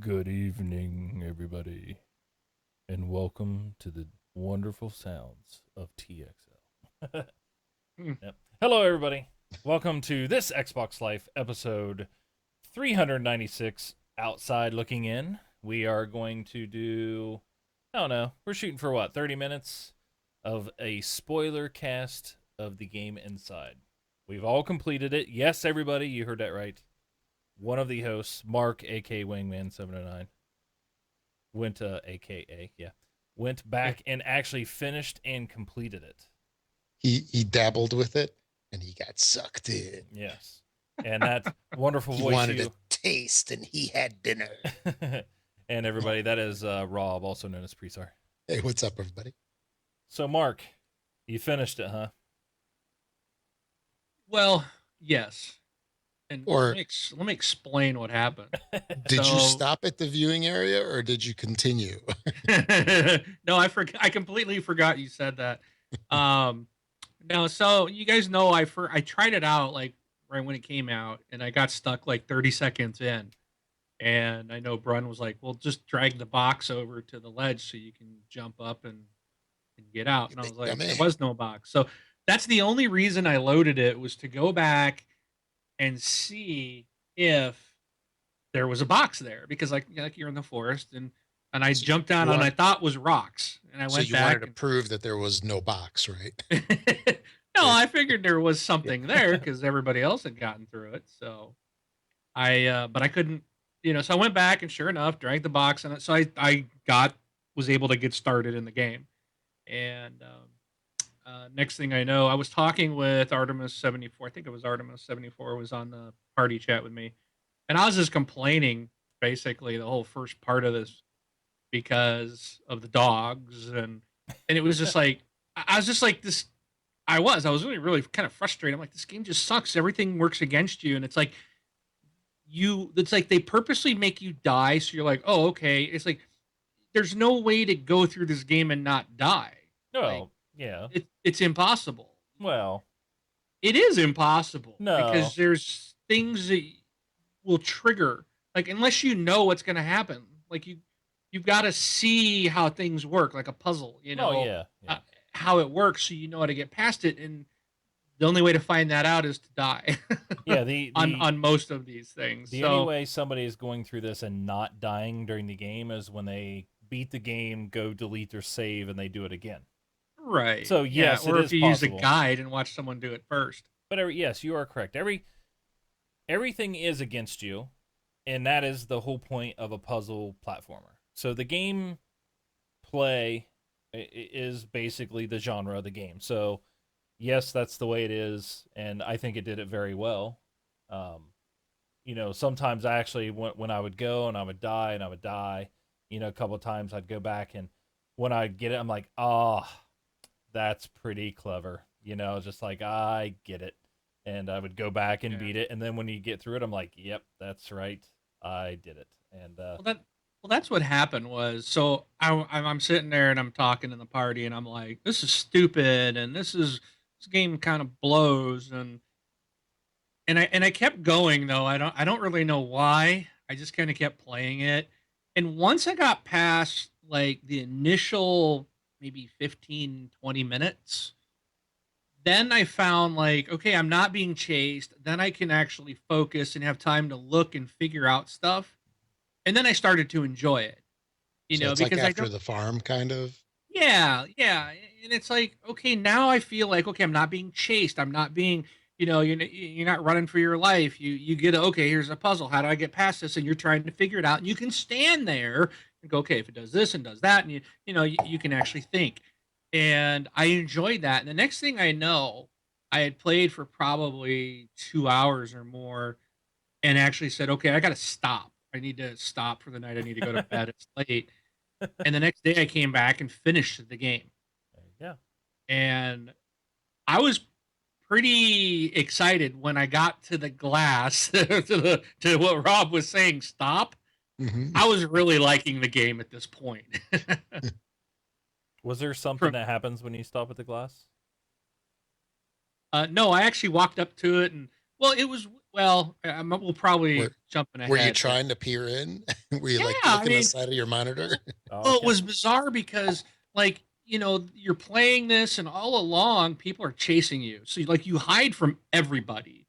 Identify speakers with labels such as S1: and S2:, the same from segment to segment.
S1: Good evening, everybody, and welcome to the wonderful sounds of TXL.
S2: Hmm.
S1: Yep. Hello, everybody. Welcome to this Xbox Life episode 396 Outside Looking In. We are going to do, I don't know, we're shooting for what, 30 minutes of a spoiler cast of the game Inside. We've all completed it. Yes, everybody, you heard that right. One of the hosts, Mark, aka Wingman709, went aka yeah went
S2: Yeah.
S1: back and actually finished and completed it.
S3: He dabbled with it and he got sucked in.
S1: Yes, and that wonderful
S3: He
S1: voice
S3: wanted a
S1: you
S3: taste and he had dinner.
S1: and everybody, that is Rob, also known as Presar.
S3: Hey, what's up, everybody?
S1: So Mark, you finished it, huh?
S2: Well, yes. And
S3: Or
S2: let me explain what happened.
S3: did you
S2: So,
S3: stop at the viewing area or did you continue?
S2: no, I forgot. I completely forgot you said that. Um, no, so you guys know I tried it out like right when it came out, and I got stuck like 30 seconds in. And I know Brun was like, "Well, just drag the box over to the ledge so you can jump up and get out." And I was like,
S3: Yummy.
S2: "There was no box." So that's the only reason I loaded it was to go back and see if there was a box there because like you're in the forest and I
S3: So
S2: jumped down
S3: you
S2: on I
S3: want
S2: thought was rocks and I
S3: so
S2: went
S3: you wanted
S2: back
S3: to prove that there was no box, right?
S2: and no,
S3: Yeah.
S2: I figured there was something there because everybody else had gotten through it. So but I couldn't, so I went back and sure enough, dragged the box and so I got was able to get started in the game. And next thing I know, I was talking with Artemis 74. I think it was Artemis 74 was on the party chat with me. And I was just complaining basically the whole first part of this because of the dogs and it was just like I was just like this I was really kind of frustrated. I'm like, this game just sucks. Everything works against you. And it's like they purposely make you die, so you're like, oh, okay. It's like there's no way to go through this game and not die. Like
S1: Well, yeah.
S2: it's impossible.
S1: Well,
S2: It is impossible because
S1: no.
S2: there's things that will trigger like unless you know what's going to happen. Like you've got to see how things work like a puzzle,
S1: Oh yeah,
S2: uh,
S1: yeah.
S2: how it works so you know how to get past it and the only way to find that out is to die
S1: Yeah, the the
S2: on most of these things.
S1: the only
S2: So
S1: way somebody is going through this and not dying during the game is when they beat the game, go delete their save, and they do it again.
S2: right.
S1: So
S2: Yeah,
S1: yes, it
S2: or
S1: is
S2: if you use a
S1: possible.
S2: guide and watch someone do it first.
S1: But yes, you are correct. Everything is against you, and that is the whole point of a puzzle platformer. So the game play is basically the genre of the game. So yes, that's the way it is, and I think it did it very well. Um, sometimes I actually when I would go and I would die and I would die, a couple of times I'd go back and when I get it, I'm like, oh, that's pretty clever. Just like I get it, and I would go back and
S2: Yeah.
S1: beat it, and then when you get through it, I'm like, yep, that's right, I did it, and
S2: Well, that's what happened was so I'm sitting there and I'm talking in the party and I'm like, this is stupid and this game kind of blows and I kept going though. I don't really know why. I just kind of kept playing it. And once I got past like the initial maybe 15 20 minutes, then I found like okay, I'm not being chased. Then I can actually focus and have time to look and figure out stuff. And then I started to enjoy it,
S3: So it's like
S2: because I
S3: after
S2: don't.
S3: the farm kind of.
S2: Yeah, yeah, and it's like, okay, now I feel like, okay, I'm not being chased. I'm not being, you're not running for your life. You get, okay, here's a puzzle. How do I get past this? And you're trying to figure it out. And you can stand there and go, okay, if it does this and does that, and you can actually think. And I enjoyed that. And the next thing I know, I had played for probably 2 hours or more, and actually said, okay, I got to stop. I need to stop for the night. I need to go to bed. It's late and the next day I came back and finished the game.
S1: yeah,
S2: And I was pretty excited when I got to the glass to what Rob was saying, stop.
S3: Mhm.
S2: I was really liking the game at this point.
S1: was there something
S2: From
S1: that happens when you stop at the glass?
S2: no, I actually walked up to it and well, it was well, we'll probably
S3: Were,
S2: jumping
S3: were you
S2: ahead.
S3: trying to peer in? Were you
S2: Yeah,
S3: like
S2: I
S3: looking at the
S2: mean,
S3: side of your monitor?
S1: Oh,
S2: well, it
S1: okay.
S2: was bizarre because, like, you're playing this, and all along, people are chasing you. So, like, you hide from everybody.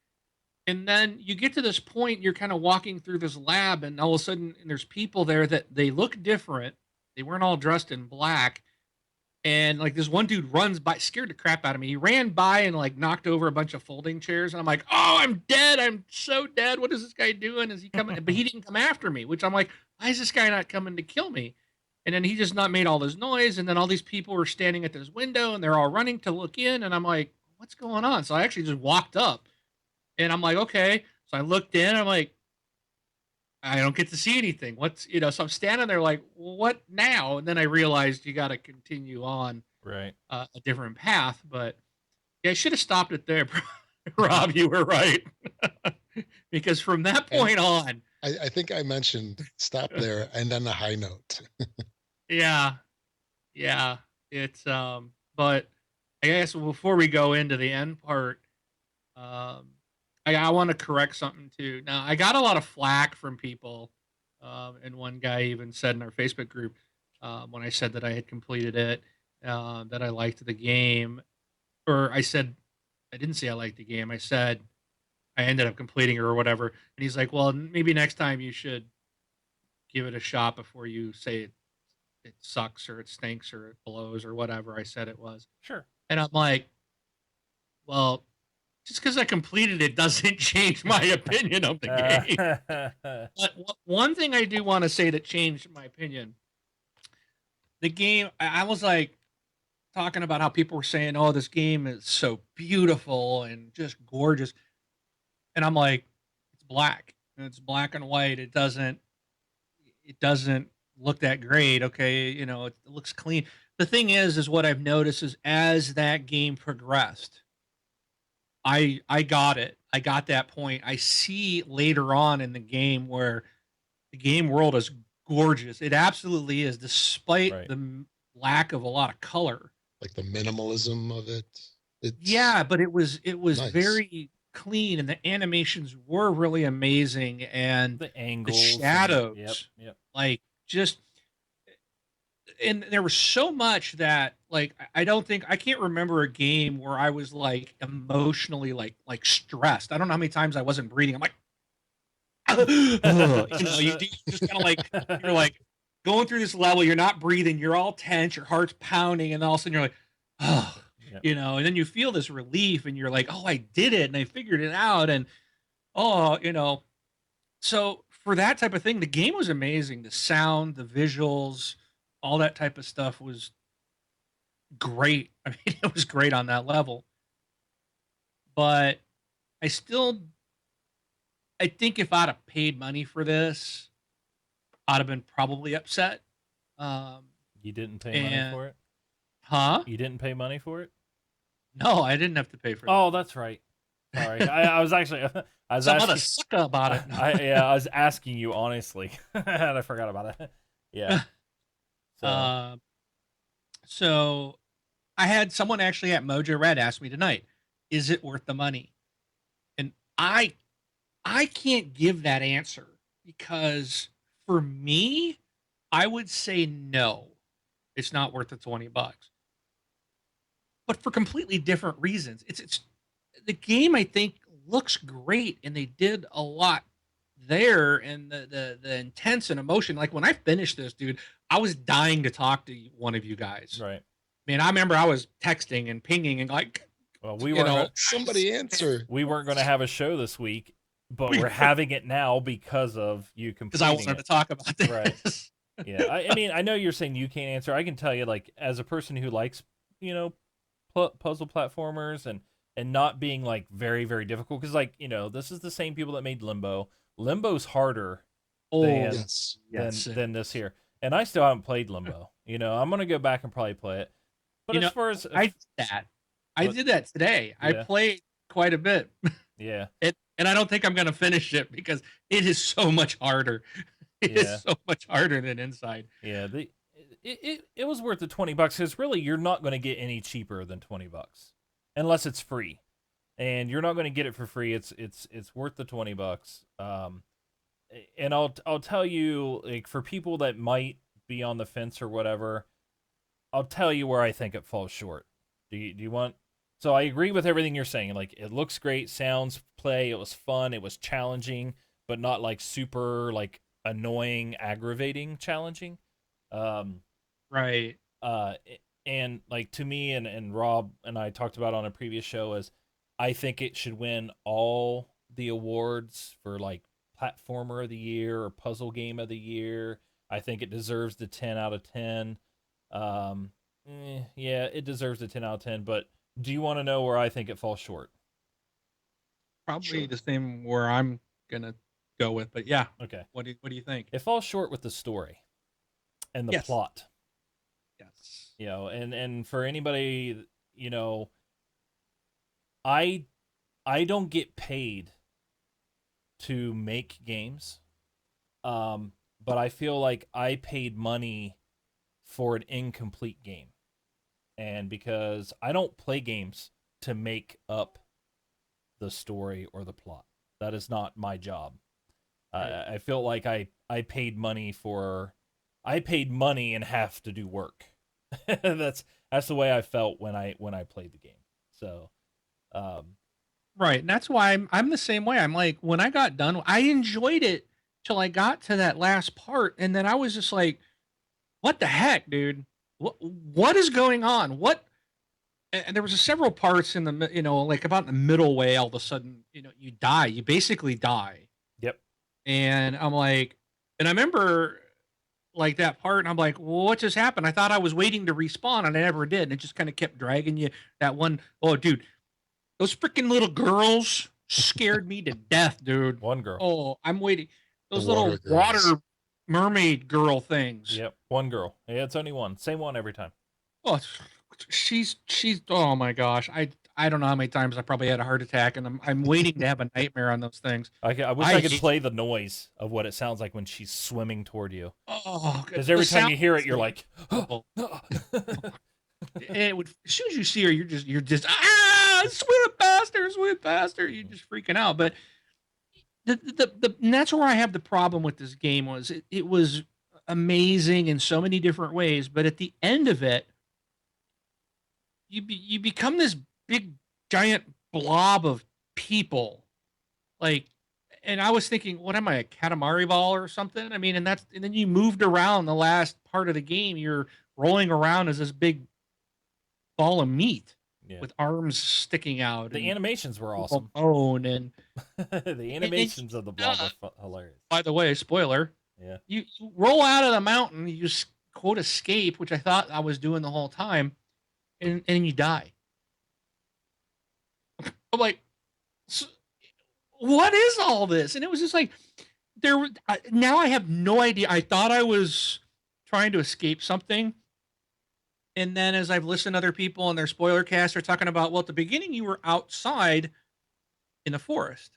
S2: And then you get to this point, you're kind of walking through this lab, and all of a sudden, there's people there that they look different. They weren't all dressed in black. And, like, this one dude runs by, scared the crap out of me. He ran by and, like, knocked over a bunch of folding chairs. And I'm like, oh, I'm dead. I'm so dead. What is this guy doing? Is he coming? But he didn't come after me, which I'm like, why is this guy not coming to kill me? And then he just not made all this noise. And then all these people were standing at this window and they're all running to look in. And I'm like, what's going on? So I actually just walked up and I'm like, okay. So I looked in. I'm like, I don't get to see anything. So I'm standing there like, well, what now? And then I realized you got to continue on
S1: Right.
S2: a different path. But yeah, I should have stopped it there, Rob. You were right. Because from that point on,
S3: I think I mentioned stop there and then a high note.
S2: yeah, it's but I guess before we go into the end part, um, I want to correct something too. Now, I got a lot of flack from people, and one guy even said in our Facebook group, when I said that I had completed it, that I liked the game, or I said I didn't say I liked the game. I said I ended up completing it or whatever. And he's like, "Well, maybe next time you should give it a shot before you say it sucks or it stinks or it blows or whatever I said it was."
S1: Sure.
S2: And I'm like, "Well, just because I completed it doesn't change my opinion of the game." But one thing I do want to say that changed my opinion, the game, I was like talking about how people were saying, "Oh, this game is so beautiful and just gorgeous," and I'm like, "It's black. It's black and white. It doesn't look that great. Okay, it looks clean." The thing is what I've noticed is as that game progressed, I got it. I got that point. I see later on in the game where the game world is gorgeous. It absolutely is, despite
S1: Right.
S2: the lack of a lot of color.
S3: Like the minimalism of it. It's
S2: Yeah, but it was
S3: nice.
S2: very clean, and the animations were really amazing, and
S1: The
S2: the
S1: angles. Yep.
S2: shadows,
S1: Yep.
S2: like, just, and there was so much that, like, I don't think I can't remember a game where I was like emotionally like stressed. I don't know how many times I wasn't breathing. I'm like, you just kind of like, you're like going through this level, you're not breathing, you're all tense, your heart's pounding, and all of a sudden you're like, oh,
S1: Yep.
S2: and then you feel this relief, and you're like, oh, I did it, and I figured it out, and oh, so for that type of thing, the game was amazing. The sound, the visuals, all that type of stuff was great. I mean, it was great on that level. But I still, I think if I'd have paid money for this, I'd have been probably upset. Um,
S1: You didn't pay money
S2: and
S1: for it?
S2: huh?
S1: You didn't pay money for it?
S2: No, I didn't have to pay for this.
S1: Oh, that's right. Sorry. I was actually I was
S2: Some other
S1: asking
S2: sucker about it.
S1: I was asking you honestly. And I forgot about it. Yeah. So,
S2: Um, so I had someone actually at Mojo Red ask me tonight, "Is it worth the money?" And I can't give that answer because for me, I would say no. It's not worth the $20. But for completely different reasons. It's the game, I think, looks great, and they did a lot there, and the intense and emotion. Like, when I finished this, dude, I was dying to talk to one of you guys.
S1: right.
S2: Man, I remember I was texting and pinging and like,
S1: Well, we
S2: you
S1: weren't
S2: know,
S1: gonna,
S3: Somebody answer.
S1: we weren't going to have a show this week, but
S2: We
S1: we're
S2: were-
S1: having it now because of you
S2: because I
S1: completing
S2: wanted to
S1: it.
S2: talk about this.
S1: Right. Yeah. I mean, I know you're saying you can't answer. I can tell you, like, as a person who likes, puzzle platformers and not being like very very difficult, because, like, this is the same people that made Limbo. Limbo's harder
S2: Oh,
S1: than
S3: Yes.
S2: yes.
S1: than this here, and I still haven't played Limbo. I'm gonna go back and probably play it. But
S2: You
S1: as
S2: know,
S1: far as
S2: I did that. I
S1: What-
S2: did that today. I
S1: Yeah.
S2: played quite a bit.
S1: yeah,
S2: And I don't think I'm going to finish it because it is so much harder. It
S1: Yeah.
S2: is so much harder than Inside.
S1: yeah, it was worth the $20 because really you're not gonna get any cheaper than $20 unless it's free. and you're not going to get it for free. It's worth the $20. And I'll tell you, like, for people that might be on the fence or whatever, I'll tell you where I think it falls short. Do you want? So I agree with everything you're saying. Like, it looks great, sounds, play. It was fun. It was challenging, but not like super like annoying, aggravating, challenging. Um,
S2: Right.
S1: uh, and like to me and Rob and I talked about on a previous show is I think it should win all the awards for like platformer of the year or puzzle game of the year. I think it deserves the 10 out of 10. Um, yeah, it deserves the 10 out of 10, but do you want to know where I think it falls short?
S2: Probably
S3: Sure.
S2: the same where I'm gonna go with, but yeah.
S1: Okay.
S2: What do you think?
S1: It falls short with the story and the
S2: Yes.
S1: plot.
S2: Yes.
S1: And for anybody, I I don't get paid to make games. But I feel like I paid money for an incomplete game. And because I don't play games to make up the story or the plot. That is not my job.
S2: Right.
S1: I feel like I paid money and have to do work. That's the way I felt when I played the game. So, um,
S2: Right. And that's why I'm the same way. I'm like, when I got done, I enjoyed it till I got to that last part. And then I was just like, what the heck, dude? What is going on? And there was several parts in like about the middle way, all of a sudden, you die. You basically die.
S1: yep.
S2: And I'm like, and I remember like that part, and I'm like, well, what just happened? I thought I was waiting to respawn, and I never did. And it just kind of kept dragging you. That one, oh, dude, those freaking little girls scared me to death, dude.
S1: One girl.
S2: Oh, I'm waiting. Those
S3: The
S2: little
S3: water girls.
S2: water mermaid girl things.
S1: Yep. One girl. Yeah, it's only one. Same one every time.
S2: Oh, she's oh my gosh. I don't know how many times I probably had a heart attack, and I'm waiting to have a nightmare on those things.
S1: I wish I could
S2: hate-
S1: play the noise of what it sounds like when she's swimming toward you.
S2: Oh,
S1: Because every
S2: the
S1: time you
S2: sound-
S1: hear it, you're like,
S2: Oh. And it would, as soon as you see her, you're just swim faster. You're just freaking out. But and that's where I have the problem with this game was it was amazing in so many different ways, but at the end of it, you become this big giant blob of people, like. And I was thinking, what am I, a Katamari ball or something? I mean, and then you moved around the last part of the game. You're rolling around as this big ball of meat
S1: yeah.
S2: with arms sticking out.
S1: The
S2: and
S1: animations were awesome.
S2: bone. And
S1: The animations of the blob are hilarious.
S2: by the way, spoiler,
S1: Yeah.
S2: you roll out of the mountain, you just quote escape, which I thought I was doing the whole time, and you die. I'm like, what is all this? And it was just like, now I have no idea. I thought I was trying to escape something. And then as I've listened to other people and their spoiler casts are talking about, well, at the beginning you were outside in the forest.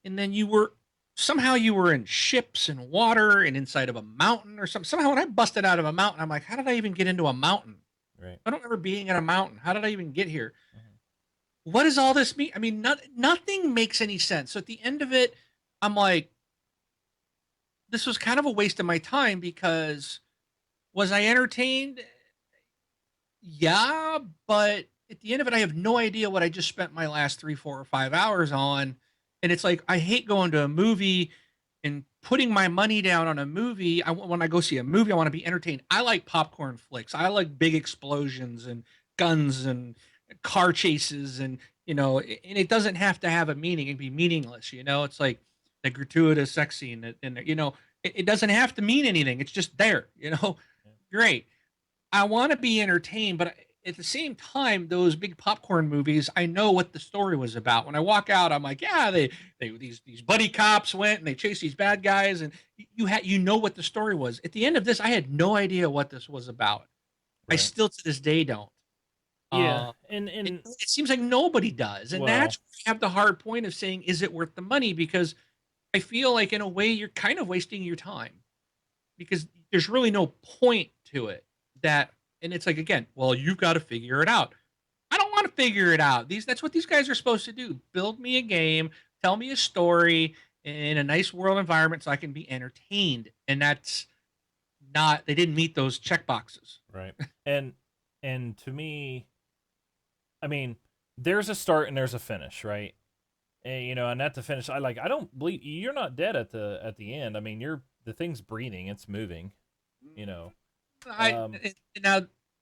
S2: And then you were in ships and water and inside of a mountain or something. Somehow when I busted out of a mountain, I'm like, how did I even get into a mountain?
S1: Right.
S2: I don't remember being in a mountain. How did I even get here? What does all this mean? I mean, nothing makes any sense. So at the end of it, I'm like, this was kind of a waste of my time because was I entertained? Yeah, but at the end of it, I have no idea what I just spent my last 3, 4, or 5 hours on. And it's like, I hate going to a movie and putting my money down on a movie. When I go see a movie, I want to be entertained. I like popcorn flicks. I like big explosions and guns and car chases and and it doesn't have to have a meaning. It can be meaningless. It's like the gratuitous sex scene and it doesn't have to mean anything. It's just there. Great. I want to be entertained, but at the same time, those big popcorn movies, I know what the story was about. When I walk out, I'm like, yeah, these buddy cops went and they chased these bad guys, and you know what the story was. At the end of this, I had no idea what this was about. I
S1: Right.
S2: still to this day don't.
S1: Yeah. And
S2: It seems like nobody does, and
S1: Well-
S2: that's where I have the hard point of saying, is it worth the money? Because I feel like in a way you're kind of wasting your time because there's really no point to it. And it's like, again, well, you've got to figure it out. I don't want to figure it out. That's what these guys are supposed to do. Build me a game, tell me a story in a nice world environment so I can be entertained. And that's not, they didn't meet those check boxes.
S1: Right. And to me, I mean, there's a start and there's a finish, right? And, and at the finish, I don't believe you're not dead at the end. I mean, the thing's breathing, it's moving, you know.
S2: Now,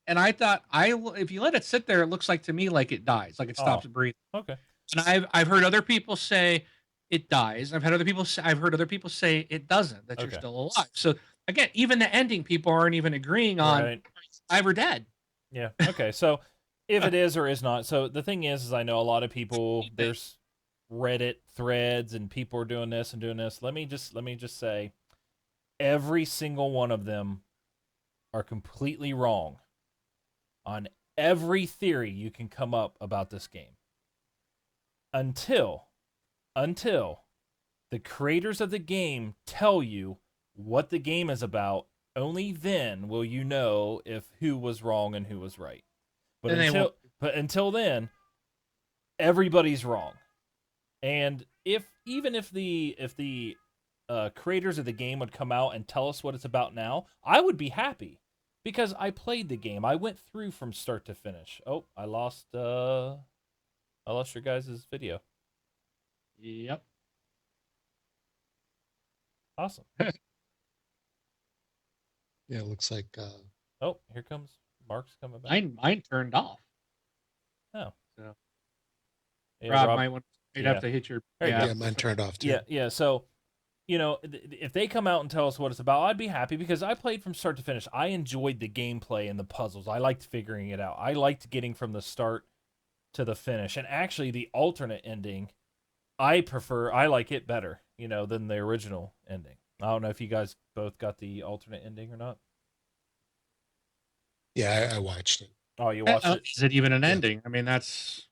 S2: and I thought if you let it sit there, it looks like to me like it dies, like it stops breathing.
S1: Okay.
S2: And I've heard other people say it dies. I've heard other people say it doesn't, that you're
S1: Okay.
S2: still alive. So again, even the ending, people aren't even agreeing on
S1: Right.
S2: alive or dead.
S1: Yeah. Okay. So if it is or is not, so the thing is I know a lot of people. There's Reddit threads and people are doing this and doing this. Let me just say, every single one of them are completely wrong on every theory you can come up about this game. Until the creators of the game tell you what the game is about, only then will you know if who was wrong and who was right. But until then, everybody's wrong. And if the creators of the game would come out and tell us what it's about now, I would be happy because I played the game. I went through from start to finish. Oh, I lost your guys' video.
S2: Yep.
S1: Awesome.
S3: Yeah, it looks like
S1: Oh, here comes Mark's coming back.
S2: Mine turned off.
S1: Oh.
S2: So
S1: Yeah,
S2: Rob might have to hit your
S3: mine turned off too.
S1: Yeah. So, if they come out and tell us what it's about, I'd be happy because I played from start to finish. I enjoyed the gameplay and the puzzles. I liked figuring it out. I liked getting from the start to the finish. And actually, the alternate ending, I like it better, than the original ending. I don't know if you guys both got the alternate ending or not.
S3: Yeah, I watched it.
S1: Oh, you watched it?
S2: Is it even an ending? I mean, that's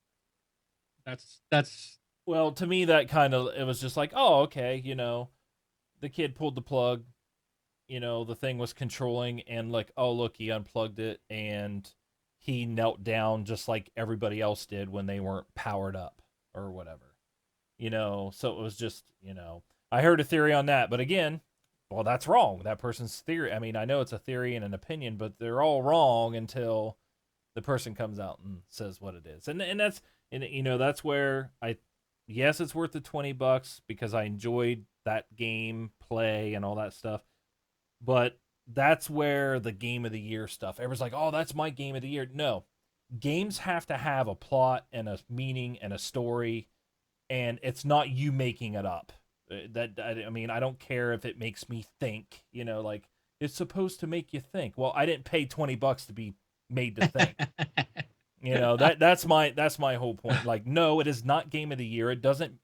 S1: well, to me, that it was just like, oh, okay, the kid pulled the plug, the thing was controlling, and like, oh, look, he unplugged it, and he knelt down just like everybody else did when they weren't powered up or whatever, so it was just, I heard a theory on that, but again, well, that's wrong. That person's theory. I mean, I know it's a theory and an opinion, but they're all wrong until the person comes out and says what it is. And that's, that's where yes, it's worth the $20 because I enjoyed that game play and all that stuff. But that's where the game of the year stuff, everyone's like, oh, that's my game of the year. No, games have to have a plot and a meaning and a story, and it's not you making it up. I mean, I don't care if it makes me think, like it's supposed to make you think. Well, I didn't pay $20 to be made to think. That's my whole point. Like, no, it is not game of the year. It doesn't,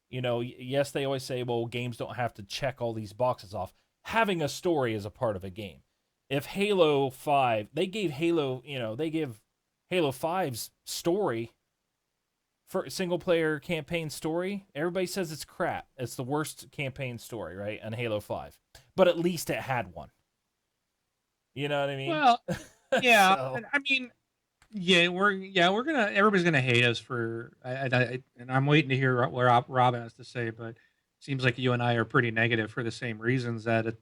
S1: yes, they always say, well, games don't have to check all these boxes off. Having a story is a part of a game. If Halo 5, they gave Halo 5's story for single player campaign story, everybody says it's crap. It's the worst campaign story, right? On Halo 5. But at least it had one. You know what I mean?
S2: Well, yeah.
S1: So.
S2: I mean, everybody's gonna hate us for, and I'm waiting to hear what Rob has to say, but it seems like you and I are pretty negative for the same reasons that and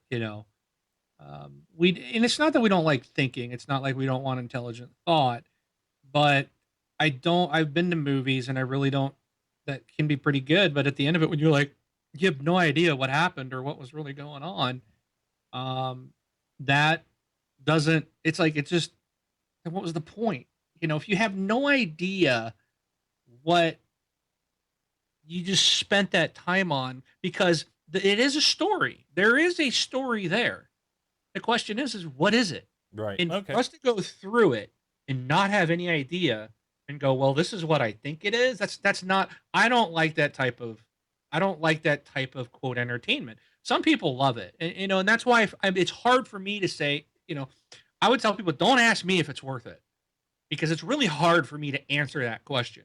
S2: it's not that we don't like thinking. It's not like we don't want intelligent thought, but I've been to movies and I really don't, that can be pretty good. But at the end of it, when you're like, you have no idea what happened or what was really going on, that doesn't, it's like, it's just, what was the point? If you have no idea what you just spent that time on, because it is a story. There is a story there. The question is what is it?
S1: Right.
S2: And
S1: okay.
S2: for us to go through it and not have any idea and go, well, this is what I think it is. That's not, I don't like that type of quote entertainment. Some people love it. And that's why it's hard for me to say, I would tell people, don't ask me if it's worth it, because it's really hard for me to answer that question.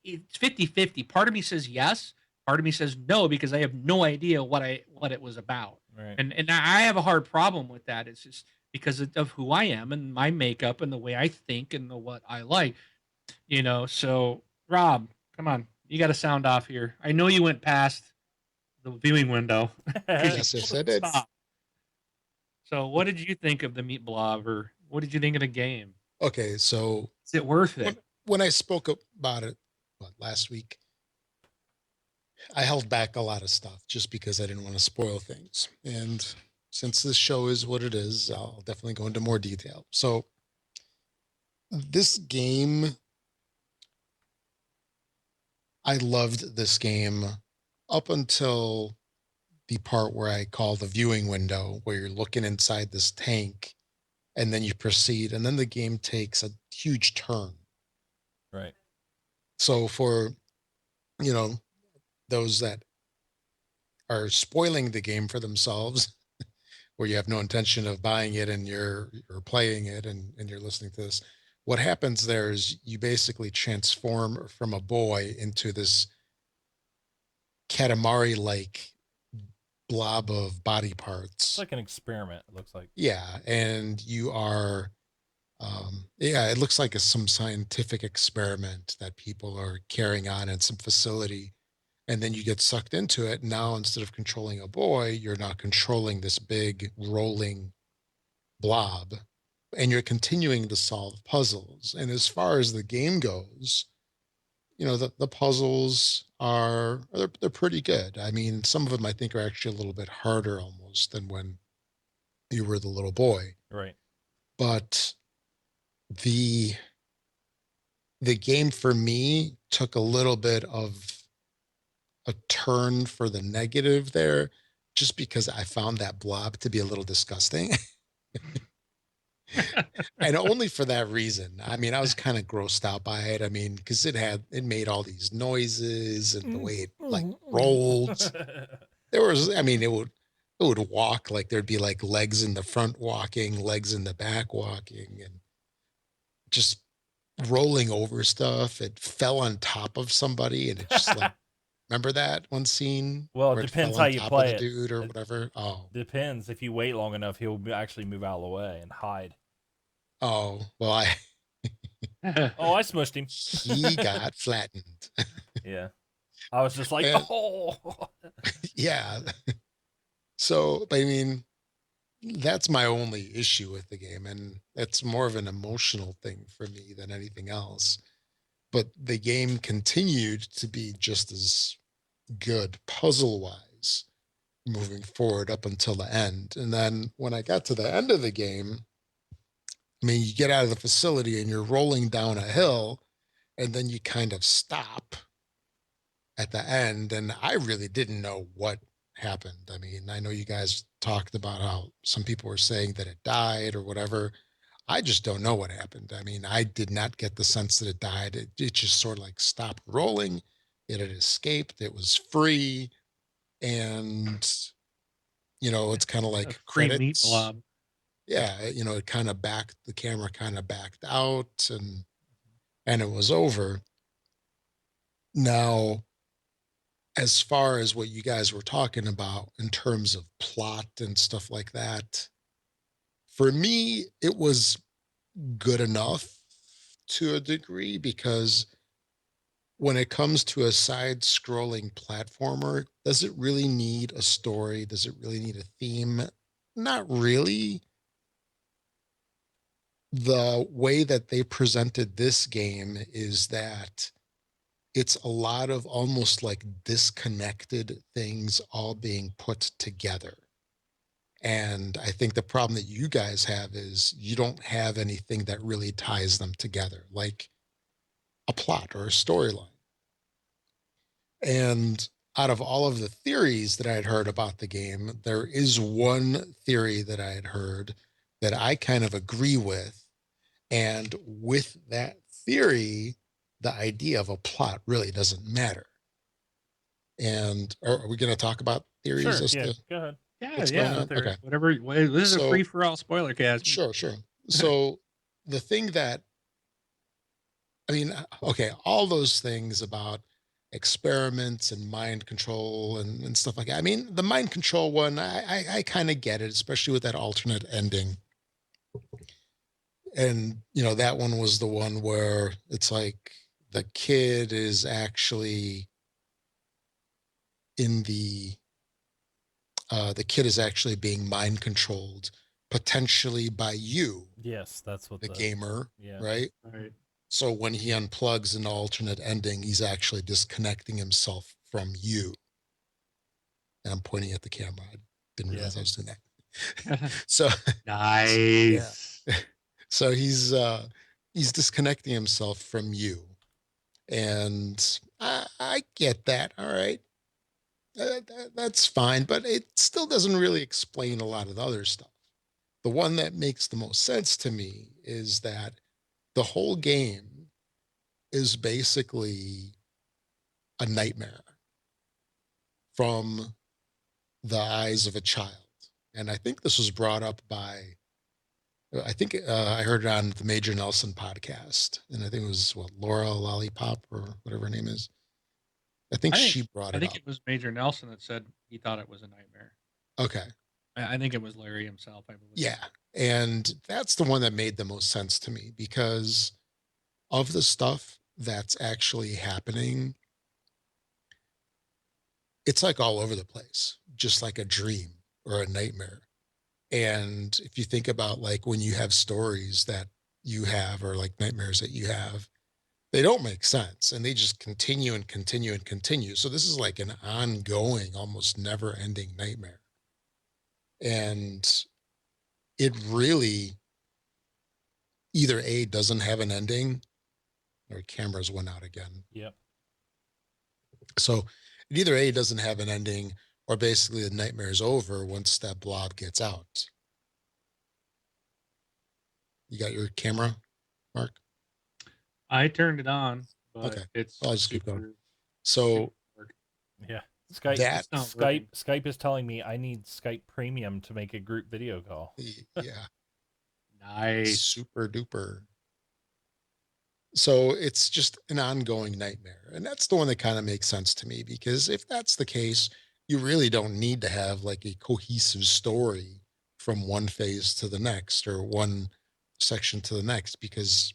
S2: It's 50-50. Part of me says yes, part of me says no, because I have no idea what it was about.
S1: Right.
S2: And I have a hard problem with that. It's just because of who I am and my makeup and the way I think and what I like. So Rob, come on, you got to sound off here. I know you went past the viewing window because you
S3: Yes, yes, I
S2: wouldn't
S3: did.
S2: stop. So, what did you think of the Meat Blob, or what did you think of the game?
S3: Okay, so
S2: Is it worth
S3: when
S2: it?
S3: when I spoke about it last week, I held back a lot of stuff just because I didn't want to spoil things. And since this show is what it is, I'll definitely go into more detail. So this game, I loved this game up until the part where I call the viewing window, where you're looking inside this tank and then you proceed, and then the game takes a huge turn.
S1: Right.
S3: So for, you know, those that are spoiling the game for themselves, where you have no intention of buying it and you're or playing it and you're listening to this, what happens there is you basically transform from a boy into this Katamari like blob of body
S1: It's
S3: parts.
S1: like an experiment, it looks like.
S3: Yeah, and you are yeah, it looks like some scientific experiment that people are carrying on in some facility, and then you get sucked into it. Now instead of controlling a boy, you're now controlling this big rolling blob, and you're continuing to solve puzzles. And as far as the game goes, the puzzles are they're pretty good. I mean, some of them I think are actually a little bit harder almost than when you were the little boy.
S1: Right.
S3: But the the game for me took a little bit of a turn for the negative there, just because I found that blob to be a little disgusting. And only for that reason. I mean, I was kind of grossed out by it. I mean, because it made all these noises and the way it like rolled. There was, I mean, it would walk like there'd be like legs in the front walking, legs in the back walking, and just rolling over stuff. It fell on top of somebody, and it just like, remember that one scene
S1: Well, it
S3: where it
S1: depends
S3: fell
S1: how
S3: on
S1: you
S3: top of
S1: play
S3: the
S1: it.
S3: dude or
S1: It
S3: whatever? Oh,
S1: depends. If you wait long enough, he'll actually move out of the way and hide.
S3: oh, well, I
S1: Oh, I smushed him.
S3: he got flattened.
S1: Yeah. I was just like,
S3: And
S1: oh.
S3: yeah. So, I mean, that's my only issue with the game, and it's more of an emotional thing for me than anything else. But the game continued to be just as good puzzle wise moving forward up until the end. And then when I got to the end of the game, I mean, you get out of the facility and you're rolling down a hill, and then you kind of stop at the end. And I really didn't know what happened. I mean, I know you guys talked about how some people were saying that it died or whatever. I just don't know what happened. I mean, I did not get the sense that it died. It just sort of like stopped rolling. It had escaped. It was free. And, it's kind of
S2: A
S3: like
S2: free Meat
S3: credits.
S2: Blob.
S3: Yeah, it kind of the camera kind of backed out, and it was over. Now, as far as what you guys were talking about in terms of plot and stuff like that, for me, it was good enough to a degree, because when it comes to a side scrolling platformer, does it really need a story? Does it really need a theme? Not really. The way that they presented this game is that it's a lot of almost like disconnected things all being put together. And I think the problem that you guys have is you don't have anything that really ties them together, like a plot or a storyline. And out of all of the theories that I had heard about the game, there is one theory that I had heard that I kind of agree with. And with that theory, the idea of a plot really doesn't matter. And are we going to talk about theories
S1: Sure.
S3: as
S1: Yeah.
S3: to
S1: Go ahead.
S2: Yeah,
S3: what's
S2: yeah.
S3: going
S1: Go
S3: on?
S1: through
S3: Okay.
S1: it.
S2: Whatever. This is a
S3: So,
S2: free for all spoiler cast.
S3: sure, sure. So, the thing that, I mean, okay, all those things about experiments and mind control and stuff like that. I mean, the mind control one, I kind of get it, especially with that alternate ending. And that one was the one where it's like the kid is actually in the kid is actually being mind controlled potentially by you,
S1: Yes, that's what
S3: the
S1: the
S3: gamer,
S1: yeah.
S3: right?
S2: Right.
S3: So when he unplugs an alternate ending, he's actually disconnecting himself from you. And I'm pointing at the camera. I didn't
S1: Yeah.
S3: realize I was doing that. So
S1: Yeah.
S2: Nice.
S3: so he's disconnecting himself from you. And I get that. All right. That's fine, but it still doesn't really explain a lot of the other stuff. The one that makes the most sense to me is that the whole game is basically a nightmare from the eyes of a child. And I think this was brought up by, I think I heard it on the Major Nelson podcast. And I think it was Laura Lollipop or whatever her name is. I think
S2: I think
S3: she brought
S2: I
S3: it
S2: think
S3: up.
S2: it was Major Nelson that said he thought it was a nightmare.
S3: Okay.
S2: I think it was Larry himself, I believe.
S3: Yeah. And that's the one that made the most sense to me because of the stuff that's actually happening. It's like all over the place, just like a dream or a nightmare. And if you think about like when you have stories that you have or like nightmares that you have, they don't make sense and they just continue and continue and continue. So this is like an ongoing, almost never ending nightmare. And it really either A doesn't have an ending or cameras went out again.
S1: Yep.
S3: So it either A doesn't have an ending or basically the nightmare is over once that blob gets out. You got your camera, Mark?
S2: I turned it on, but
S3: Okay.
S2: it's
S3: I'll just keep going.
S2: super
S3: So
S2: dark.
S1: Yeah. Skype
S3: that,
S2: It's not
S1: Skype
S2: working.
S1: Skype is telling me I need Skype Premium to make a group video call.
S3: yeah,
S2: Nice.
S3: super duper. So it's just an ongoing nightmare. And that's the one that kind of makes sense to me because if that's the case, you really don't need to have like a cohesive story from one phase to the next or one section to the next because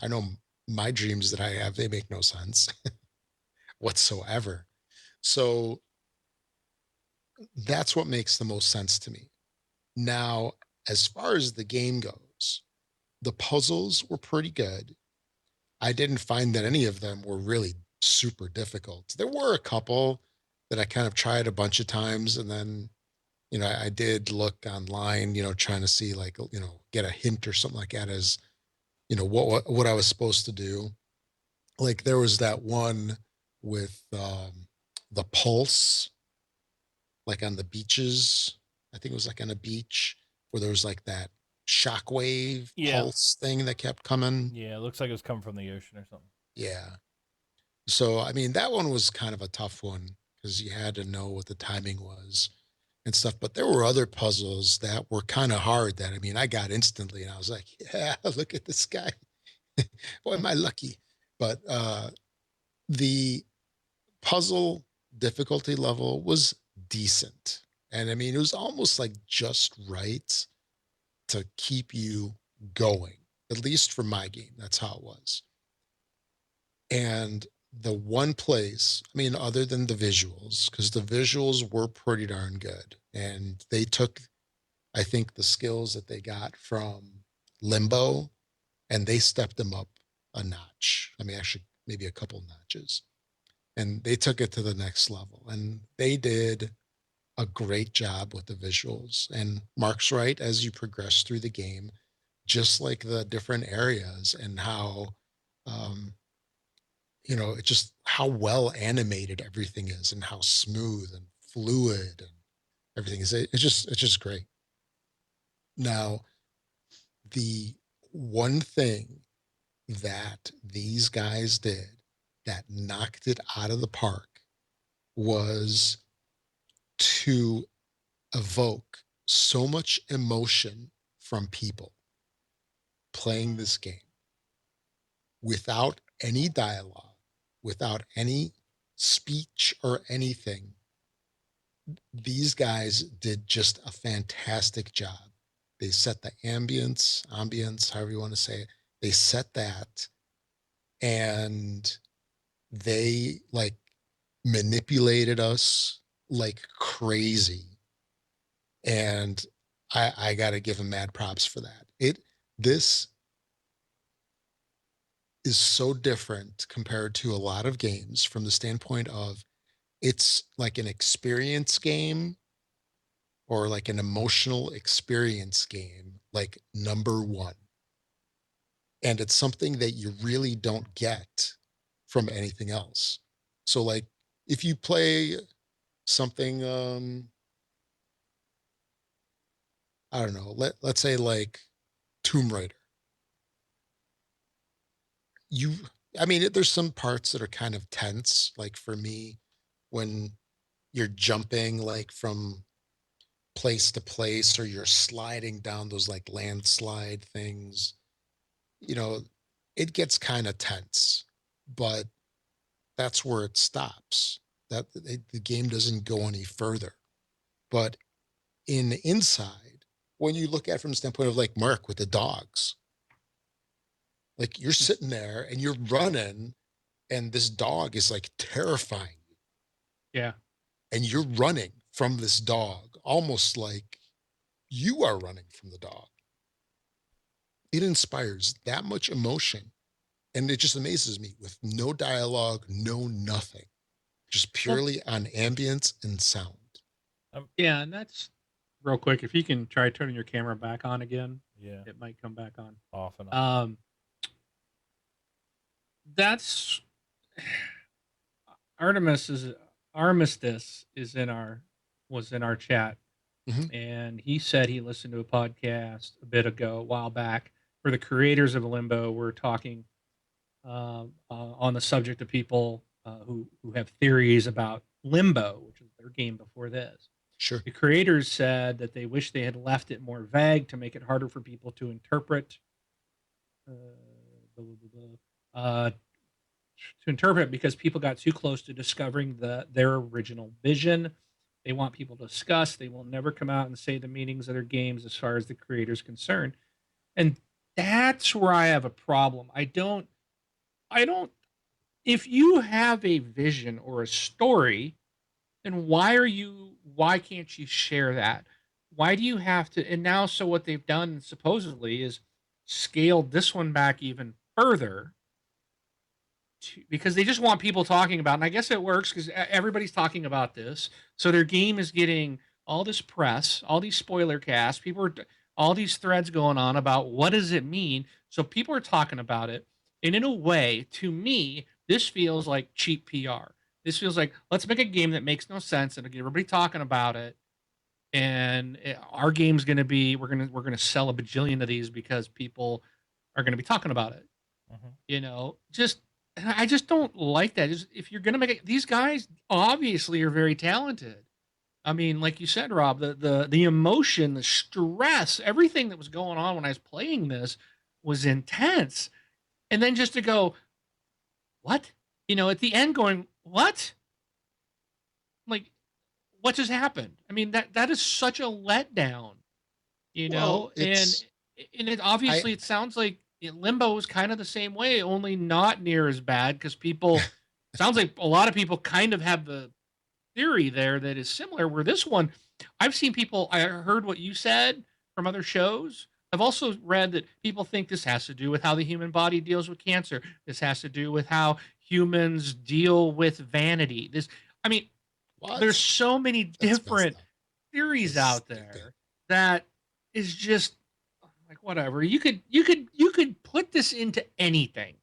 S3: I know my dreams that I have, they make no sense whatsoever. So that's what makes the most sense to me. Now, as far as the game goes, the puzzles were pretty good. I didn't find that any of them were really super difficult. There were a couple that I kind of tried a bunch of times and then I did look online, trying to see like, get a hint or something like that as, what I was supposed to do. Like there was that one with the pulse, like on the beaches. I think it was like on a beach where there was like that shockwave
S1: Yeah.
S3: pulse thing that kept coming.
S1: Yeah, it looks like it was coming from the ocean or something.
S3: Yeah. So, I mean, that one was kind of a tough one because you had to know what the timing was and stuff. But there were other puzzles that were kind of hard that, I mean, I got instantly and I was like, yeah, look at this guy. Boy, am I lucky. But the puzzle difficulty level was decent. And I mean, it was almost like just right to keep you going, at least for my game. That's how it was. And the one place, I mean, other than the visuals, because the visuals were pretty darn good. And they took, I think, the skills that they got from Limbo and they stepped them up a notch. I mean, actually, maybe a couple notches. And they took it to the next level. And they did a great job with the visuals. And Mark's right, as you progress through the game, just like the different areas and how it's just how well animated everything is and how smooth and fluid and everything is. It's just great. Now, the one thing that these guys did that knocked it out of the park was to evoke so much emotion from people playing this game without any dialogue, without any speech or anything. These guys did just a fantastic job. They set the ambience, however you want to say it. They set that, and they like manipulated us like crazy. And I got to give them mad props for that. This is so different compared to a lot of games from the standpoint of it's like an experience game or like an emotional experience game, like number one. And it's something that you really don't get from anything else. So like if you play something I don't know, let's say like Tomb Raider. You I mean, there's some parts that are kind of tense, like for me when you're jumping like from place to place or you're sliding down those like landslide things, you know, it gets kind of tense, but that's where it stops. The game doesn't go any further. But in Inside, when you look at it from the standpoint of like Mark with the dogs, like you're sitting there and you're running, and this dog is like terrifying you,
S2: Yeah.
S3: and you're running from this dog, almost like you are running from the dog. It inspires that much emotion, and it just amazes me with no dialogue, no nothing, just
S2: Well,
S3: purely on ambience and sound.
S2: yeah, and that's real quick. If you can try turning your camera back on again,
S1: Yeah,
S2: it might come back on.
S1: off and on.
S2: Um, that's Artemis is Armistice is in our was in our chat,
S3: Mhm.
S2: and he said he listened to a podcast a while back, where the creators of Limbo were talking on the subject of people who have theories about Limbo, which was their game before this.
S3: Sure.
S2: The creators said that they wish they had left it more vague to make it harder for people to interpret. Uh, blah, blah, blah, blah. To interpret because people got too close to discovering their original vision. They want people to discuss. They will never come out and say the meanings of their games as far as the creator's concerned. And that's where I have a problem. I don't if you have a vision or a story, then why can't you share that? Why do you have to and now so what they've done supposedly is scaled this one back even further because they just want people talking about it. And I guess it works because everybody's talking about this. So their game is getting all this press, all these spoiler casts, all these threads going on about what does it mean. So people are talking about it. And in a way, to me, this feels like cheap PR. This feels like let's make a game that makes no sense and get everybody talking about it. And our game's going to be we're gonna sell a bajillion of these because people are going to be talking about it.
S1: Mhm.
S2: Just I just don't like that. If you're gonna make it, these guys obviously are very talented. I mean, like you said, Rob, the emotion, the stress, everything that was going on when I was playing this was intense. And then just to go, what? At the end going, what? Like, what just happened? I mean, that is such a letdown,
S3: Well,
S2: and
S3: it's
S2: it
S3: I
S2: obviously it sounds like Limbo is kind of the same way, only not near as bad because people sounds like a lot of people kind of have the theory there that is similar. Where this one, I've seen people. I heard what you said from other shows. I've also read that people think this has to do with how the human body deals with cancer. This has to do with how humans deal with vanity. I mean, there's
S3: what?
S2: so many
S3: That's messed
S2: different
S3: up.
S2: theories
S3: That's
S2: out
S3: stupid.
S2: there that is just like whatever. You could put this into anything.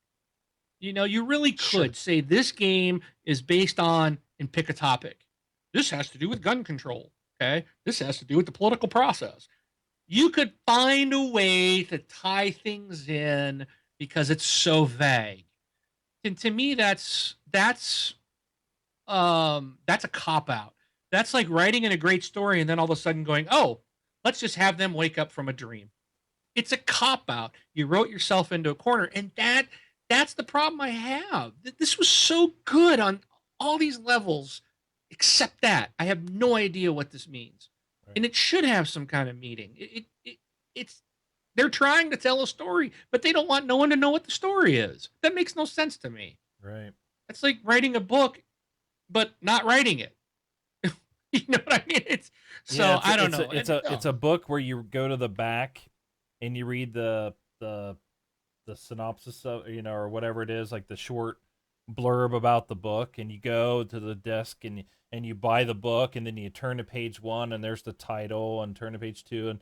S2: You really
S3: Sure.
S2: could say this game is based on and pick a topic. This has to do with gun control. Okay. This has to do with the political process. You could find a way to tie things in because it's so vague. And to me, that's a cop out. That's like writing in a great story and then all of a sudden going, oh, let's just have them wake up from a dream. It's a cop out. You wrote yourself into a corner, and that's the problem I have. This was so good on all these levels, except that I have no idea what this means,
S1: Right.
S2: and it should have some kind of meaning. it's they're trying to tell a story, but they don't want no one to know what the story is. That makes no sense to me.
S1: Right.
S2: It's like writing a book, but not writing it. You know what I mean? It's
S1: Yeah,
S2: so I don't know.
S1: it's a book where you go to the back and you read the synopsis of, or whatever it is, like the short blurb about the book, and you go to the desk and you buy the book, and then you turn to page 1 and there's the title, and turn to page 2, and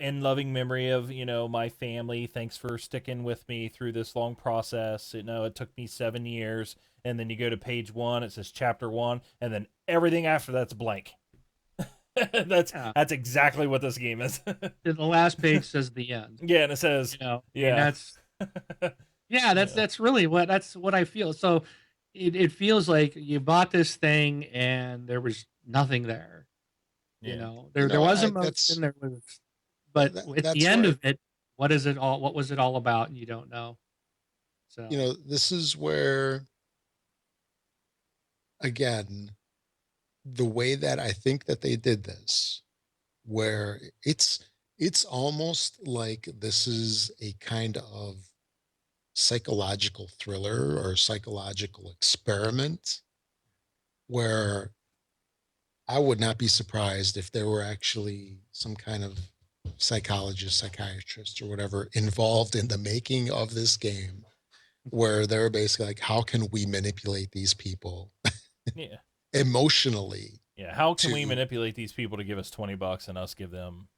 S1: in loving memory of my family, thanks for sticking with me through this long process. It took me 7 years. And then you go to page 1, it says chapter 1, and then everything after that's blank. that's
S2: Yeah.
S1: that's exactly what this game is.
S2: The last page says the end.
S1: Yeah, and it says,
S2: And
S1: yeah.
S2: that's that's really what I feel. So it feels like you bought this thing and there was nothing there.
S1: Yeah.
S2: There was emotion, there was, but at
S3: that's
S2: the end
S3: where,
S2: of it, what was it all about? And you don't know. So
S3: this is where, again, the way that I think that they did this, where it's almost like this is a kind of psychological thriller or psychological experiment where I would not be surprised if there were actually some kind of psychologist, psychiatrist, or whatever involved in the making of this game, where they're basically like, how can we manipulate these people
S1: Yeah.
S3: emotionally?
S1: Yeah. How can we
S3: to-
S1: manipulate these people to give us $20 and us give them?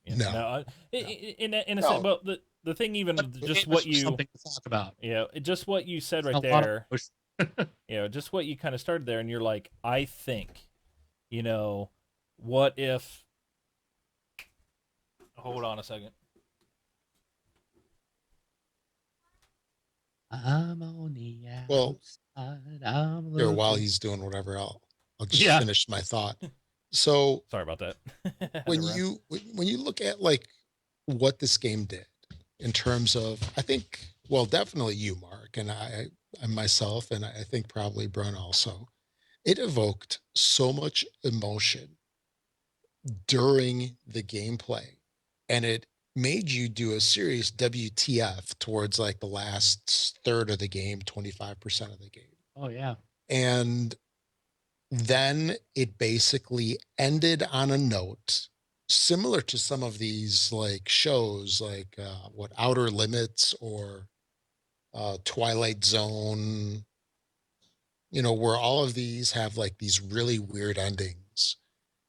S3: No.
S1: No. In a
S3: No.
S1: sense, but the thing, even
S2: but the
S1: just
S2: game
S1: what
S2: is
S1: you,
S2: something to talk about.
S1: just what you said right
S2: A lot of
S1: there,
S2: emotion.
S1: just what you kind of started there, and you're like, I think, what if? Hold on a second.
S2: I'm on the
S3: Well,
S2: outside. I'm
S3: Here, while
S2: looking.
S3: he's doing whatever, I'll just
S2: Yeah.
S3: finish my thought. So
S1: Sorry about that. Had
S3: when
S1: to run.
S3: you look at like what this game did in terms of, I think, well, definitely you, Mark, and I myself, and I think probably Brun also, it evoked so much emotion during the gameplay, and it made you do a serious WTF towards like the last third of the game, 25% of the game.
S2: Oh yeah.
S3: And then it basically ended on a note similar to some of these like shows like what Outer Limits or Twilight Zone, where all of these have like these really weird endings,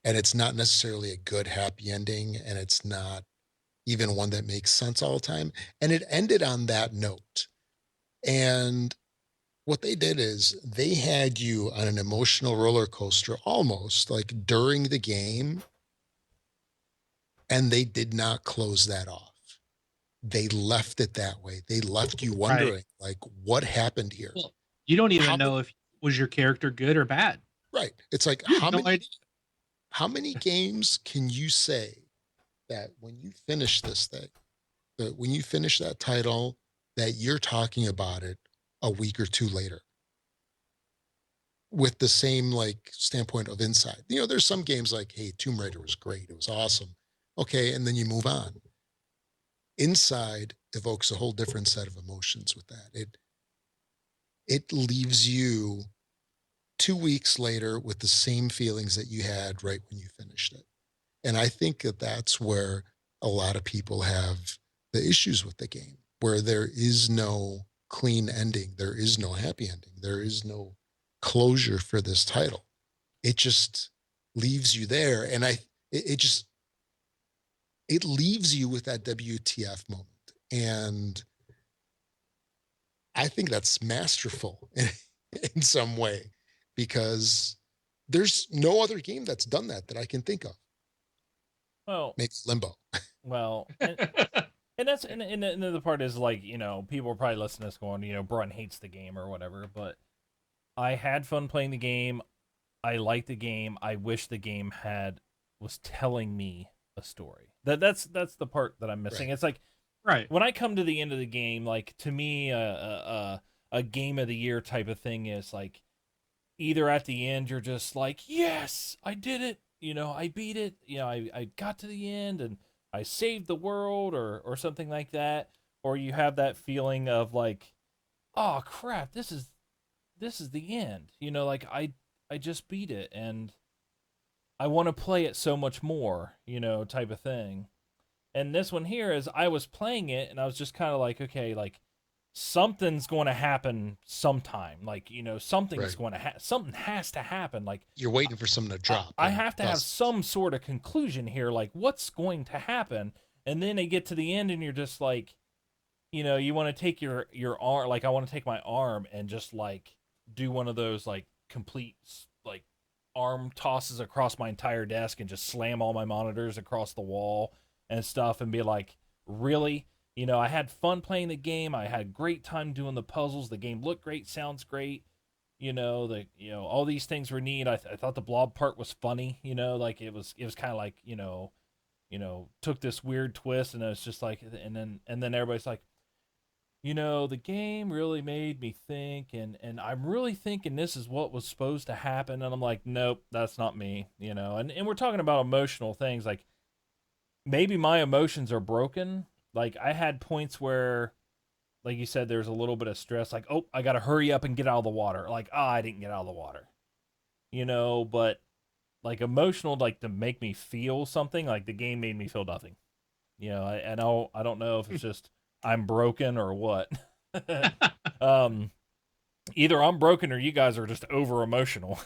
S3: and it's not necessarily a good happy ending, and it's not even one that makes sense all the time, and it ended on that note. And what they did is they had you on an emotional roller coaster almost like during the game, and they did not close that off. They left it that way. They left you wondering like what happened here.
S2: Well, you don't even
S3: How
S2: know if was your character good or bad.
S3: Right. It's like
S2: You have no idea.
S3: how many games can you say that when you finish this thing, that when you finish that title, that you're talking about it a week or two later with the same like standpoint of Inside? There's some games like, hey, Tomb Raider was great, it was awesome, okay, and then you move on. Inside evokes a whole different set of emotions with that. It leaves you 2 weeks later with the same feelings that you had right when you finished it. And I think that that's where a lot of people have the issues with the game, where there is no clean ending, there is no happy ending, there is no closure for this title. It just leaves you there, and it leaves you with that WTF moment. And I think that's masterful in some way, because there's no other game that's done that I can think of.
S1: Well,
S3: Maybe Limbo.
S1: well, and that's and the other part is like, people are probably listening to this going, Brun hates the game or whatever, but I had fun playing the game. I like the game. I wish the game was telling me a story. That's the part that I'm missing.
S3: Right.
S1: It's like,
S2: Right.
S1: when I come to the end of the game, like, to me, a game of the year type of thing is like, either at the end you're just like, yes, I did it, I beat it, I got to the end, and I saved the world or something like that, or you have that feeling of like, oh crap, this is the end. Like I just beat it and I want to play it so much more, type of thing. And this one here is I was playing it and I was just kind of like, okay, like something's going to happen sometime. Like, something's
S3: Right.
S1: going to something has to happen. Like
S3: You're waiting for something to drop.
S1: I
S3: and
S1: have to have
S3: doesn't.
S1: some sort of conclusion here. Like, what's going to happen? And then they get to the end, and you're just like, you want to take your arm. Like, I want to take my arm and just like do one of those like complete like arm tosses across my entire desk and just slam all my monitors across the wall and stuff, and be like, really? I had fun playing the game. I had great time doing the puzzles. The game looked great, sounds great, all these things were neat. I thought the blob part was funny, like it was kind of like, took this weird twist, and it's just like, and then everybody's like, the game really made me think, and I'm really thinking this is what was supposed to happen, and I'm like, nope, that's not me, and we're talking about emotional things. Like, maybe my emotions are broken. Like, I had points where, like you said, there's a little bit of stress, like, oh, I gotta hurry up and get out of the water. Like, I didn't get out of the water, but like emotional, like to make me feel something, like the game made me feel nothing. I don't know if it's just I'm broken or what. um, Either I'm broken or you guys are just over emotional.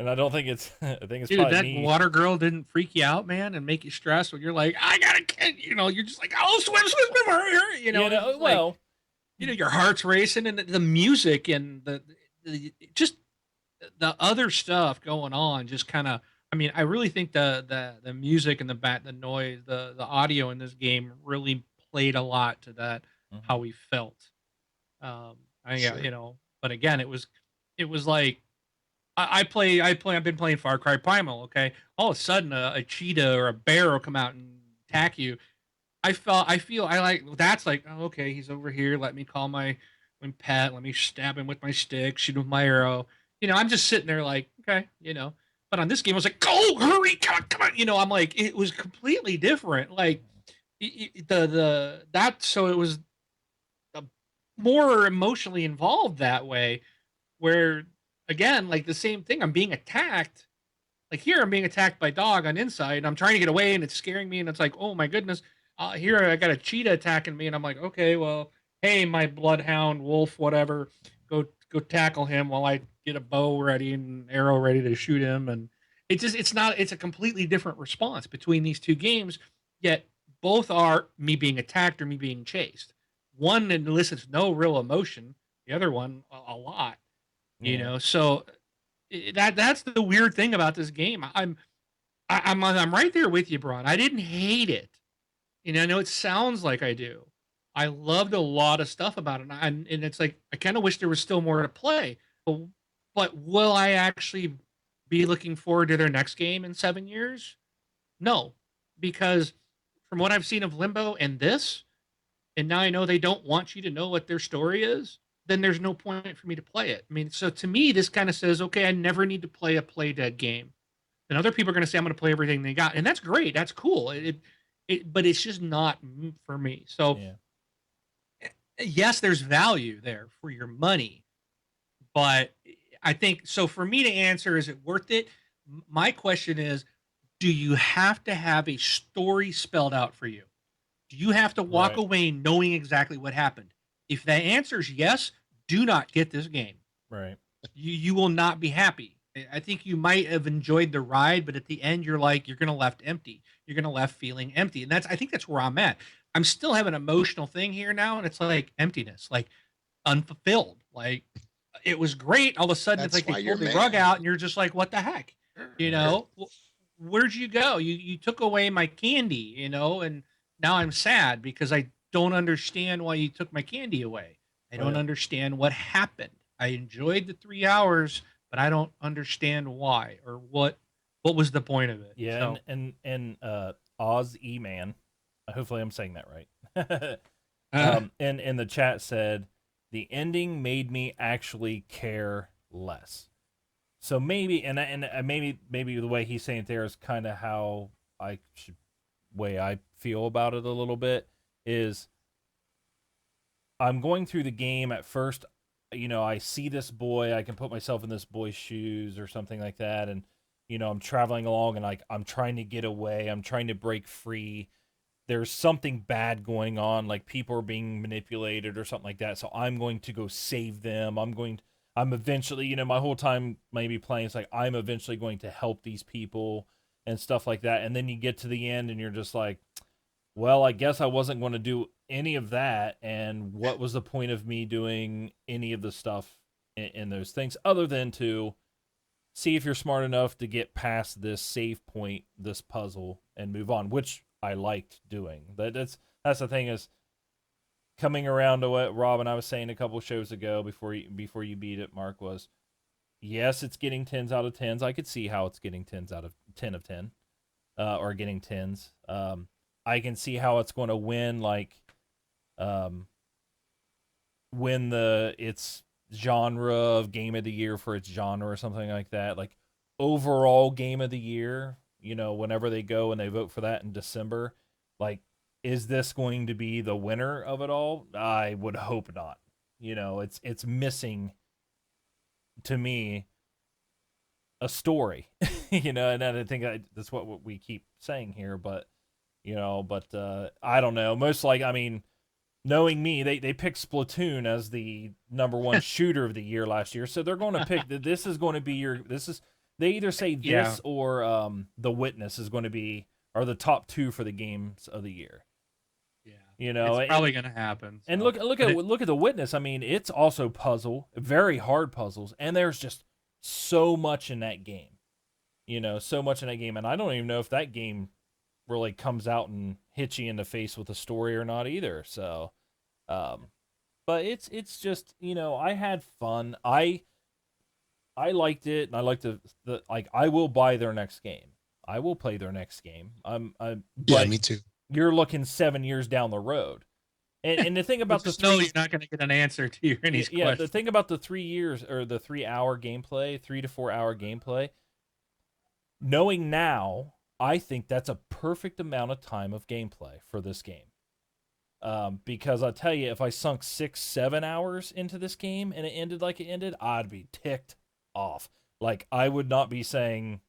S1: And I don't think it's, I think it's
S2: Dude,
S1: probably
S2: that
S1: me.
S2: water girl didn't freak you out, man, and make you stressed when you're like, I gotta get, you're just like, oh, swim, swim, swim, hurry, hurry. It's just like,
S1: Well,
S2: your heart's racing, and the music and the just the other stuff going on just kind of. I mean, I really think the music and the noise, the audio in this game really played a lot to that
S1: mhm.
S2: how we felt. Um,
S3: Sure.
S2: but again, it was like I've been playing Far Cry Primal. Okay, all of a sudden a cheetah or a bear will come out and attack you. I like that's like, oh, okay, he's over here. Let me call my pet. Let me stab him with my stick, shoot him with my arrow. I'm just sitting there like, okay. But on this game, I was like, go, hurry, come on, come on. I'm like, it was completely different. Like the that so it was uh, more emotionally involved that way. Where again, like the same thing, I'm being attacked. Like here, I'm being attacked by dog on inside. And I'm trying to get away, and it's scaring me. And it's like, oh my goodness, here I got a cheetah attacking me, and I'm like, okay, well, hey, my bloodhound, wolf, whatever, go tackle him while I get a bow ready and arrow ready to shoot him. And it's a completely different response between these two games. Yet both are me being attacked or me being chased. One elicits no real emotion. The other one a lot.
S1: Yeah.
S2: So that's the weird thing about this game. I'm right there with you, Braun. I didn't hate it. I know it sounds like I do. I loved a lot of stuff about it, and it's like I kind of wish there was still more to play. But will I actually be looking forward to their next game in 7 years? No, because from what I've seen of Limbo and this, and now I know they don't want you to know what their story is, then there's no point for me to play it. I mean, so to me, this kind of says, okay, I never need to play a play dead game. And other people are going to say I'm going to play everything they got, and that's great, that's cool. But it's just not for me. So
S1: Yeah.
S2: yes, there's value there for your money, but I think so. For me to answer, is it worth it? My question is, do you have to have a story spelled out for you? Do you have to walk
S1: Right.
S2: away knowing exactly what happened? If the answer is yes, do not get this game.
S1: Right.
S2: You will not be happy. I think you might have enjoyed the ride, but at the end you're like, you're gonna left empty. You're gonna left feeling empty. And I think that's where I'm at. I'm still having an emotional thing here now, and it's like emptiness, like unfulfilled. Like it was great. All of a sudden it's
S3: That's
S2: like they
S3: why you're
S2: pulled the rug
S3: mad.
S2: out and you're just like, what the heck? Where'd you go? You took away my candy, and now I'm sad because I don't understand why you took my candy away. I don't
S1: Right.
S2: understand what happened. I enjoyed the 3 hours, but I don't understand why or what was the point of it.
S1: Yeah.
S2: So
S1: And Oz E Man, hopefully I'm saying that right.
S2: uh,
S1: And in the chat said the ending made me actually care less. So maybe, and maybe the way he's saying it there is kind of how I should way I feel about it a little bit is I'm going through the game at first, I see this boy, I can put myself in this boy's shoes or something like that, and I'm traveling along and like I'm trying to get away, I'm trying to break free. There's something bad going on, like people are being manipulated or something like that. So I'm going to go save them. I'm eventually, my whole time maybe playing, it's like I'm eventually going to help these people and stuff like that. And then you get to the end and you're just like, well, I guess I wasn't going to do any of that. And what was the point of me doing any of the stuff in those things other than to see if you're smart enough to get past this save point, this puzzle, and move on, which I liked doing. That's the thing is coming around to what Rob and I was saying a couple shows ago before you beat it, Mark, was yes, it's getting 10s out of 10s. I could see how it's getting 10s out of 10 of 10, or getting 10s. I can see how it's going to win, like, win its genre of game of the year for its genre or something like that. Like overall game of the year, whenever they go and they vote for that in December, like, is this going to be the winner of it all? I would hope not. It's missing to me a story, and I think that's what we keep saying here, but I don't know. Most like, I mean, knowing me, they picked Splatoon as the #1 shooter of the year last year, so they're going to pick this is going to be they either say this
S2: Yeah.
S1: or The Witness is going to be are the top 2 for the games of the year.
S2: Yeah. It's probably going to happen.
S1: And
S2: so.
S1: look at The Witness. I mean, it's also very hard puzzles, and there's just so much in that game. So much in that game, and I don't even know if that game really comes out and hits you in the face with a story or not either. So, but it's just I had fun. I liked it, and I liked the like. I will buy their next game. I will play their next game.
S3: Yeah, me too.
S1: You're looking 7 years down the road, and the thing about
S2: just know you're not going to get an answer to any
S1: yeah,
S2: questions.
S1: the thing about the 3 years or the 3-hour gameplay, 3 to 4 hour gameplay. Knowing now, I think that's a perfect amount of time of gameplay for this game. Because I'll tell you, if I sunk 6-7 hours into this game and it ended like it ended, I'd be ticked off. Like I would not be saying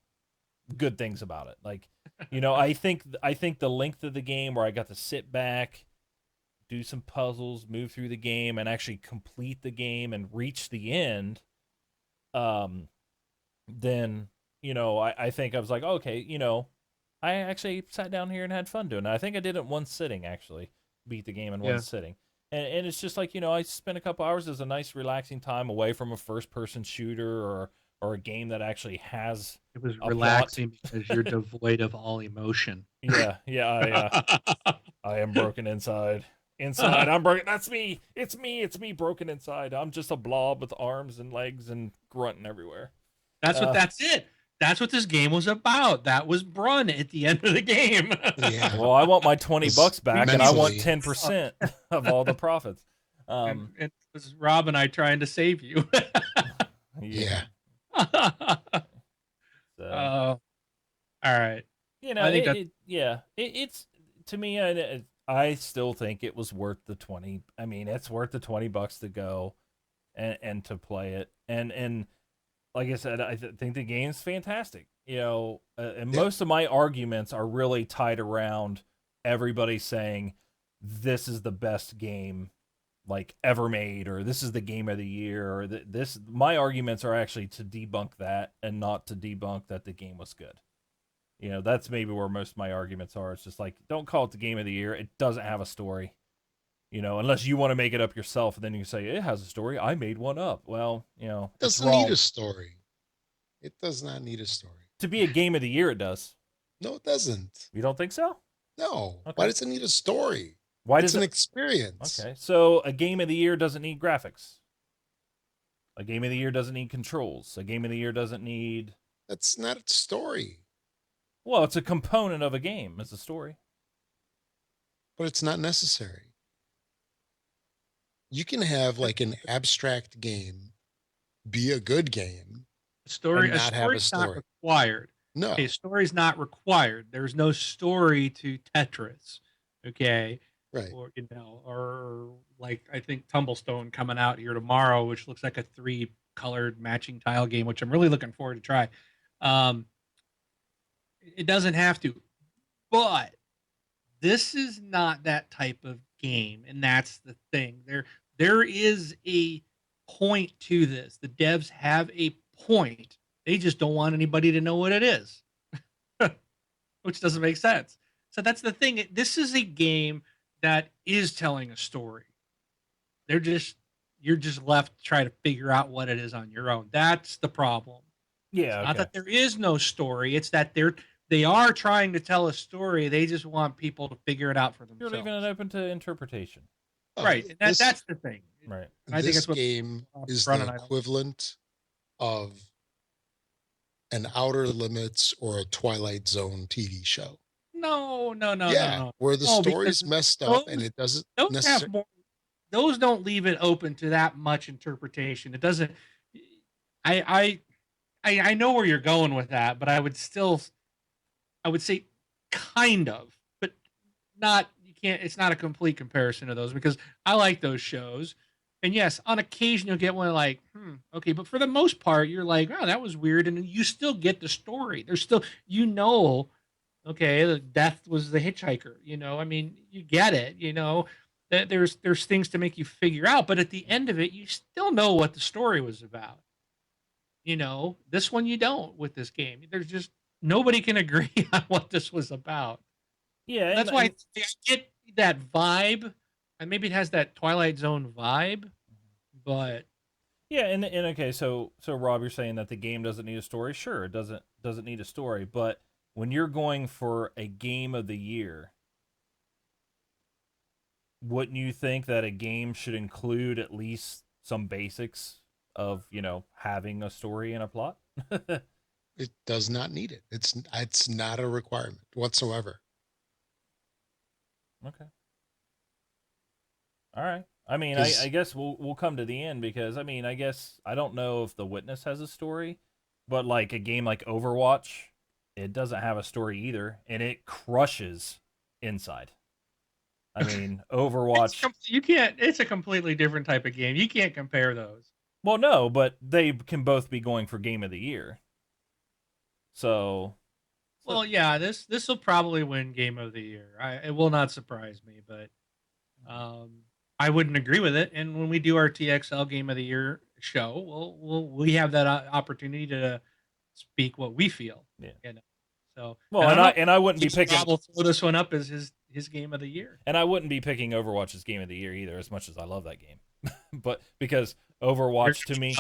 S1: good things about it. Like, I think the length of the game where I got to sit back, do some puzzles, move through the game, and actually complete the game and reach the end, then I think I was like, okay, I actually sat down here and had fun doing it. I think I did it in one sitting, actually. Beat the game in one sitting. And it's just like, I spent a couple hours as a nice relaxing time away from a first-person shooter or a game that actually has
S2: It was
S1: a
S2: relaxing because you're devoid of all emotion.
S1: Yeah, I am broken inside. Inside, I'm broken. That's me. It's me broken inside. I'm just a blob with arms and legs and grunting everywhere.
S2: That's it. That's what this game was about. That was Brun at the end of the game.
S3: Yeah.
S1: Well, I want my $20 back, and I want
S3: mentally.
S1: 10% of all the profits.
S2: And it was Rob and I trying to save you.
S3: Yeah.
S1: So,
S2: all right.
S1: I
S2: think
S1: it's to me. I still think it was worth the 20. I mean, it's worth the $20 to go and to play it. And like I said, I think the game's fantastic. And most of my arguments are really tied around everybody saying this is the best game like ever made, or this is the game of the year, or this. My arguments are actually to debunk that and not to debunk that the game was good. That's maybe where most of my arguments are. It's just like, don't call it the game of the year. It doesn't have a story. Unless you want to make it up yourself, and then you say it has a story. I made one up. Well,
S3: It
S1: it's
S3: doesn't
S1: wrong.
S3: need a story. It does not need a story.
S1: To be a game of the year, it does.
S3: No, it doesn't.
S1: You don't think so?
S3: No.
S1: Okay.
S3: Why does it need a story?
S1: Why
S3: It's
S1: does
S3: an
S1: it?
S3: experience.
S1: Okay, so a game of the year doesn't need graphics. A game of the year doesn't need controls. A game of the year doesn't need.
S3: That's not a story,
S1: Well, it's a component of a game. It's a story.
S3: but it's not necessary. You can have like an abstract game be a good game.
S2: A
S3: And not have a
S2: story's not
S3: story.
S2: required.
S3: No.
S2: Okay, story's not required. There's no story to Tetris. Okay.
S3: Right.
S2: Or or like I think Tumblestone coming out here tomorrow, which looks like a 3 colored matching tile game, which I'm really looking forward to try. Um, it doesn't have to, but this is not that type of game, and that's the thing. There is a point to this. The devs have a point. They just don't want anybody to know what it is, which doesn't make sense. So that's the thing. This is a game that is telling a story. They're just you're just left to try to figure out what it is on your own. That's the problem. It's
S1: Yeah,
S2: not
S1: okay.
S2: that there is no story. It's that they are trying to tell a story. They just want people to figure it out for
S1: You're leaving it
S2: themselves.
S1: open to interpretation.
S3: Oh,
S2: Right. And
S3: this
S2: that's the thing.
S1: Right.
S2: And I think
S3: this
S2: that's what
S3: game is
S2: Run
S3: the
S2: and I don't.
S3: equivalent of an Outer Limits or a Twilight Zone TV show.
S2: No, no, no, no,
S3: Yeah,
S2: no.
S3: where the
S2: No,
S3: story's
S2: because
S3: messed up and
S2: those
S3: it doesn't
S2: those have
S3: necessarily.
S2: more. Those don't leave it open to that much interpretation. It doesn't. I I know where you're going with that, but I would say kind of, but not. You can't. It's not a complete comparison of those because I like those shows, and yes, on occasion you'll get one like, okay, but for the most part, you're like, oh, that was weird, and you still get the story. There's still, okay, the death was the hitchhiker. I mean, you get it. That there's things to make you figure out, but at the end of it, you still know what the story was about. This one you don't with this game. There's just nobody can agree on what this was about.
S1: Yeah,
S2: And
S1: and,
S2: that's why
S1: and
S2: I get that vibe, and maybe it has that Twilight Zone vibe, but
S1: yeah, and okay, so Rob, you're saying that the game doesn't need a story. Sure, it doesn't need a story, but when you're going for a game of the year, wouldn't you think that a game should include at least some basics of, having a story and a plot?
S3: It does not need it. It's not a requirement whatsoever.
S1: Okay. All right. I mean, I
S3: 'Cause
S1: guess we'll come to the end because I guess I don't know if The Witness has a story, but like a game like Overwatch, it doesn't have a story either, and it crushes Inside. I mean, Overwatch.
S2: you can't. It's a completely different type of game. You can't compare those.
S1: Well, no, but they can both be going for Game of the Year. So,
S2: Well, yeah, this will probably win Game of the Year. It will not surprise me, but I wouldn't agree with it. And when we do our TXL Game of the Year show, we have that opportunity to speak what we feel.
S1: Yeah.
S2: So
S1: well,
S2: and
S1: and
S2: I'm
S1: I
S2: not.
S1: and I wouldn't be picking
S2: Rob will throw this one up as his Game of the Year.
S1: and I wouldn't be picking Overwatch's Game of the Year either, as much as I love that game. But because Overwatch to me,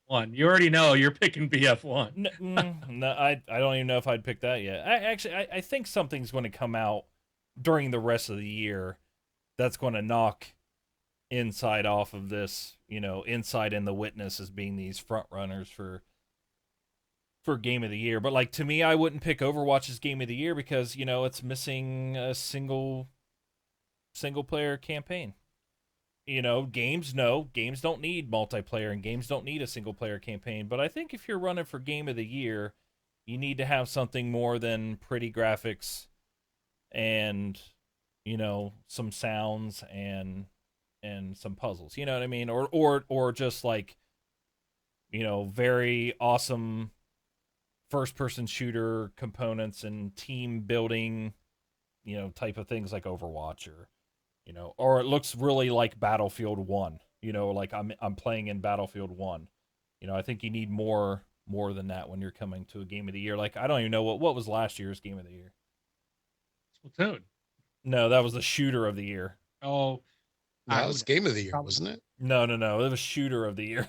S2: One, you already know you're picking BF1.
S1: no, I don't even know if I'd pick that yet. I think something's going to come out during the rest of the year that's going to knock Inside off of this. Inside and The Witness as being these front runners for Game of the Year. But like to me, I wouldn't pick Overwatch's Game of the Year because it's missing a single player campaign. Games don't need multiplayer and games don't need a single player campaign. But I think if you're running for Game of the Year, you need to have something more than pretty graphics and some sounds and some puzzles. You know what I mean? Or just like very awesome first person shooter components and team building type of things like Overwatch or it looks really like Battlefield 1, like I'm playing in Battlefield 1. I think you need more than that when you're coming to a Game of the Year. Like I don't even know what was last year's Game of the Year.
S2: Splatoon.
S1: No, that was the Shooter of the Year.
S2: Oh,
S3: that was Game of the Year, wasn't it?
S1: No, it was Shooter of the Year.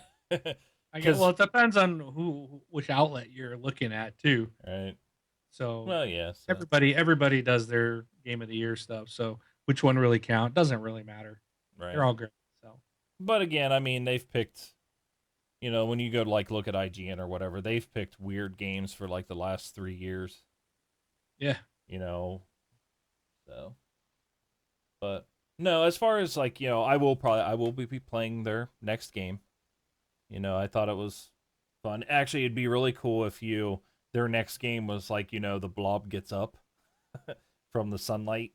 S2: I guess, well, it depends on which outlet you're looking at too.
S1: Right.
S2: So
S1: well, yes.
S2: Everybody does their Game of the Year stuff. So which one really count doesn't really matter.
S1: Right.
S2: They're all great. So,
S1: but again, I mean, they've picked. When you go to like look at IGN or whatever, they've picked weird games for like the last 3 years.
S2: Yeah.
S1: So. But no, as far as like I will be playing their next game. I thought it was fun. Actually, it'd be really cool if you their next game was like, the blob gets up from the sunlight,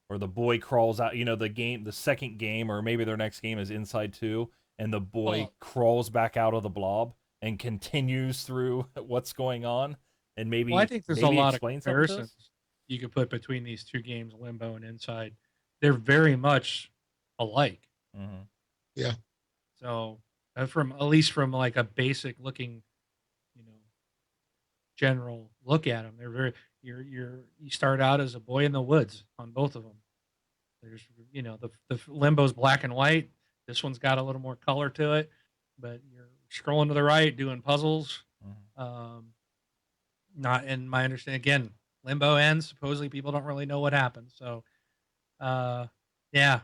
S1: or the boy crawls out. The second game, or maybe their next game is Inside 2, and the boy
S2: Well-
S1: crawls back out of the blob and continues through what's going on, and maybe
S2: Well, I think there's a
S1: maybe
S2: lot of
S1: explain something to us.
S2: comparisons you could put between these two games, Limbo and Inside. They're very much alike.
S1: Mhm.
S2: So, from at least from like a basic looking, general look at them, they're very. You start out as a boy in the woods on both of them. There's the Limbo's black and white. This one's got a little more color to it, but you're scrolling to the right doing puzzles.
S1: Mhm.
S2: Not in my understanding. Again, Limbo ends. Supposedly, people don't really know what happened. So, yeah,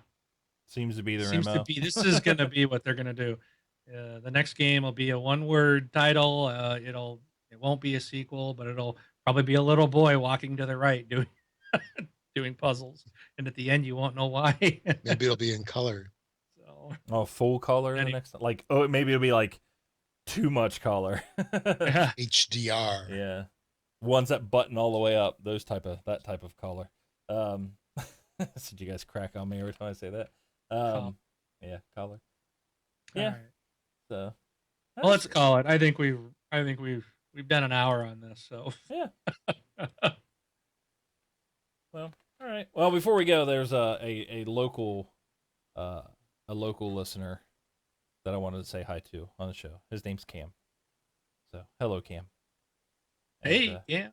S1: Seems to be their
S2: seems
S1: MO.
S2: to be this is going to be what they're going to do. The next game will be a one-word title. It won't be a sequel, but it'll probably be a little boy walking to the right doing doing puzzles, and at the end you won't know why.
S3: Maybe it'll be in color.
S2: So,
S1: Oh, full color the
S2: Any-
S1: next, like, maybe it'll be like too much color.
S2: yeah.
S3: HDR.
S1: Yeah, ones that button all the way up, that type of color. Did you guys crack on me every time I say that?
S2: Color.
S1: Yeah, color.
S2: All
S1: Yeah.
S2: right.
S1: So,
S2: Well, let's call it. I think we've done an hour on this. So
S1: yeah. Well, all right. Well, before we go, there's a local listener that I wanted to say hi to on the show. His name's Cam. So, hello, Cam. And,
S2: hey, yeah.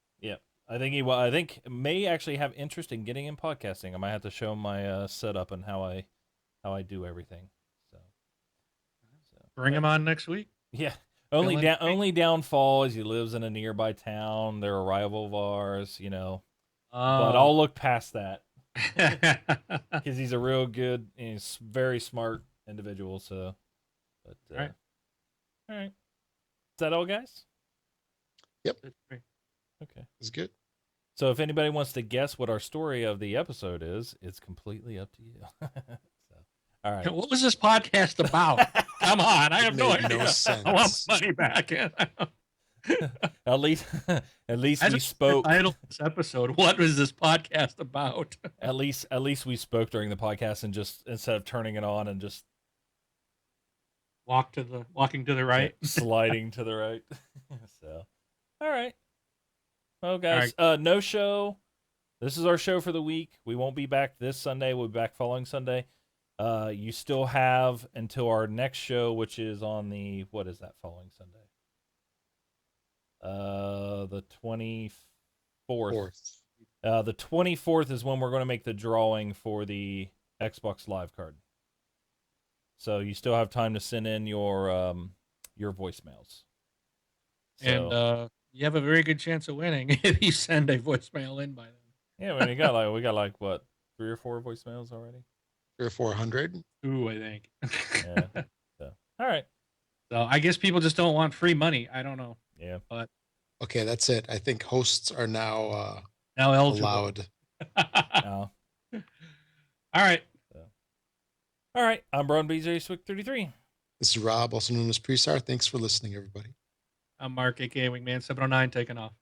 S1: I think may actually have interest in getting in podcasting. I might have to show him my setup and how I do everything. So
S2: Bring him on next week.
S1: yeah.
S2: Fill in.
S1: Only downfall is he lives in a nearby town. They're a rival of ours, but I'll look past that because he's a real good and he's very smart individual. So, but
S2: All right.
S1: Is that all, guys? Okay.
S3: It's good.
S1: So if anybody wants to guess what our story of the episode is, it's completely up to you. So, all right.
S2: What was this podcast about? Come on, I have no
S3: Made
S2: idea.
S3: no
S2: I want
S3: sense.
S2: my money back.
S1: At least
S2: As
S1: we
S2: a
S1: spoke.
S2: title of this episode. What was this podcast about?
S1: At least we spoke during the podcast, and just instead of turning it on and just
S2: Walking to the right.
S1: sliding to the right. So, all right. Well, guys, no show. This is our show for the week. We won't be back this Sunday. We'll be back following Sunday. You still have until our next show, which is on what is that following Sunday? The 24th.
S3: Fourth.
S1: The 24th is when we're going to make the drawing for the Xbox Live card. So you still have time to send in your voicemails. So,
S2: And you have a very good chance of winning if you send a voicemail in by then.
S1: yeah, we got like what, 3 or 4 voicemails already.
S3: 300 or 400.
S2: Ooh, I think.
S1: Yeah. So, all right.
S2: So I guess people just don't want free money. I don't know.
S1: Yeah.
S3: Okay, that's it. I think hosts are now
S2: Now eligible.
S3: allowed.
S1: All
S2: All right.
S1: right. I'm Brian BJ Swick 33.
S3: This is Rob, also known as Presar. Thanks for listening, everybody.
S2: I'm Mark, aka Wingman 709, taking off.